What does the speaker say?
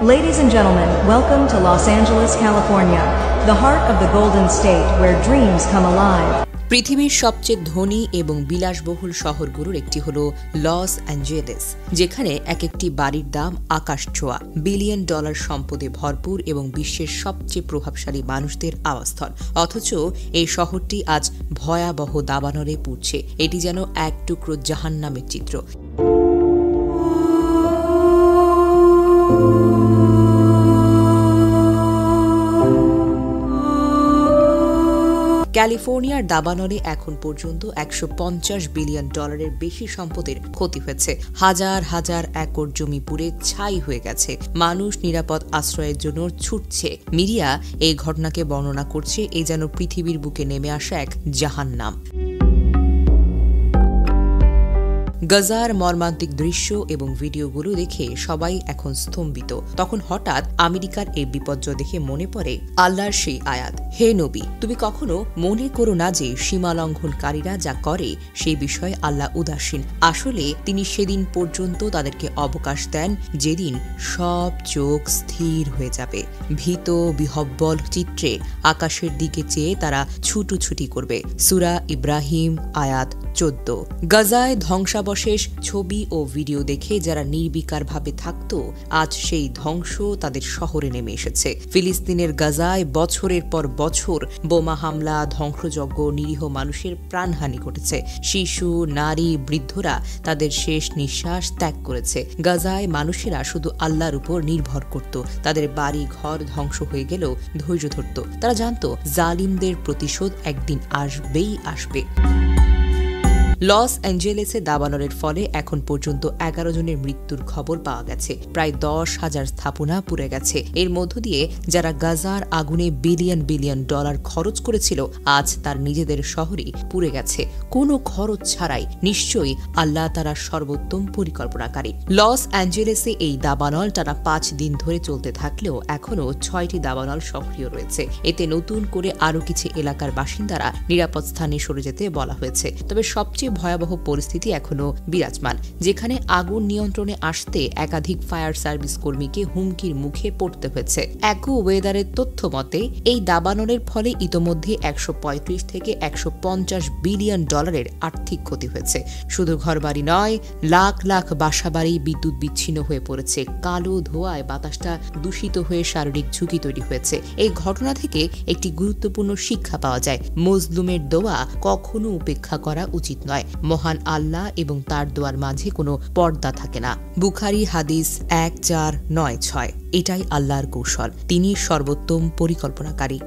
Ladies and gentlemen, welcome to Los Angeles, California, the heart of the Golden State where dreams come alive. পৃথিবীর সবচেয়ে ধনী এবং বিলাসবহুল শহরগুলোর একটি হল লস অ্যাঞ্জেলেস, যেখানে এক একটি বাড়ির দাম আকাশ ছোঁয়া, বিলিয়ন ডলার সম্পদে ভরপুর এবং বিশ্বের সবচেয়ে প্রভাবশালী মানুষদের আবাসস্থল। অথচ এই শহরটি আজ ভয়াবহ দাবানলে পুড়ছে। এটি যেন এক টুকরো জাহান্নামের চিত্র। ক্যালিফোর্নিয়ার দাবানলে এখন পর্যন্ত ১৫০ বিলিয়ন ডলারের বেশি সম্পদের ক্ষতি হয়েছে। হাজার হাজার একর জমি পুড়ে ছাই হয়ে গেছে। মানুষ নিরাপদ আশ্রয়ের জন্য ছুটছে। মিডিয়া এই ঘটনাকে বর্ণনা করছে এ যেন পৃথিবীর বুকে নেমে আসা এক জাহান্নাম। গাজার মর্মান্তিক দৃশ্য এবং ভিডিওগুলো দেখে সবাই এখন স্তম্ভিত। তখন হঠাৎ আমেরিকার এই বিপর্যয় দেখে মনে পড়ে আল্লাহর সেই আয়াত, হে নবী, তুমি কখনো মনে করো না যে সীমা লঙ্ঘনকারীরা যা করে সেই বিষয়ে আল্লাহ উদাসীন। আসলে তিনি সেদিন পর্যন্ত তাদেরকে অবকাশ দেন যেদিন সব চোখ স্থির হয়ে যাবে। ভীত বিহব্বল চিত্রে আকাশের দিকে চেয়ে তারা ছুটোছুটি করবে। সূরা ইব্রাহিম আয়াত ১৪। গাজায় ধ্বংসাবশেষ ছবি ও ভিডিও দেখে যারা নির্বিকারভাবে থাকত, আজ সেই ধ্বংস তাদের শহরে নেমে এসেছে। ফিলিস্তিনের গাজায় বছরের পর বছর বোমা হামলা, ধ্বংসযজ্ঞ, নিরীহ মানুষের প্রাণহানি ঘটেছে। শিশু, নারী, বৃদ্ধরা তাদের শেষ নিঃশ্বাস ত্যাগ করেছে। গাজায় মানুষেরা শুধু আল্লাহর উপর নির্ভর করত। তাদের বাড়ি ঘর ধ্বংস হয়ে গেলেও ধৈর্য ধরত। তারা জানত জালিমদের প্রতিশোধ একদিন আসবেই আসবে। লস অ্যাঞ্জেলেসে দাবানলের ফলে এখন পর্যন্ত ১১ জনের মৃত্যুর খবর পাওয়া গেছে। প্রায় ১০,০০০ স্থাপনা পুড়ে গেছে। এর মধ্য দিয়ে যারা গাজার আগুনে বিলিয়ন বিলিয়ন ডলার খরচ করেছিল, আজ তার নিজেদের শহরই পুড়ে গেছে কোনো খরচ ছাড়াই। নিশ্চয়ই আল্লাহ তারা সর্বোত্তম পরিকল্পনাকারী। লস অ্যাঞ্জেলেসে এই দাবানল টানা ৫ দিন ধরে চলতে থাকলেও এখনও ৬টি দাবানল সক্রিয় রয়েছে। এতে নতুন করে আরও কিছু এলাকার বাসিন্দারা নিরাপদ স্থানে সরে যেতে বলা হয়েছে। তবে সবচেয়ে ভয়াবহ পরিস্থিতি এখনো বিরাজমান, যেখানে আগুন নিয়ন্ত্রণে আসতে একাধিক ফায়ার সার্ভিস কর্মীকে হুমকির মুখে পড়তে হয়েছে। অ্যাকু ওয়েদারের তথ্য মতে এই দাবানলের ফলে ইতোমধ্যে ১৩৫ থেকে ১৫০ বিলিয়ন ডলারের আর্থিক ক্ষতি হয়েছে। শুধু ঘরবাড়ি নয়, লাখ লাখ বাসাবাড়ি বিদ্যুৎ বিচ্ছিন্ন হয়ে পড়েছে। কালো ধোঁয়ায় বাতাসটা দূষিত হয়ে শারীরিক ঝুঁকি তৈরি হয়েছে। এই ঘটনা থেকে একটি গুরুত্বপূর্ণ শিক্ষা পাওয়া যায়, মজলুমের দোয়া কখনো উপেক্ষা করা উচিত নয়। মহান আল্লাহ এবং তার দোয়ার মাঝে কোনো পর্দা থাকে না। বুখারী হাদিস ১৪৯৬। এটাই আল্লাহর কৌশল, তিনি সর্বোত্তম পরিকল্পনাকারী।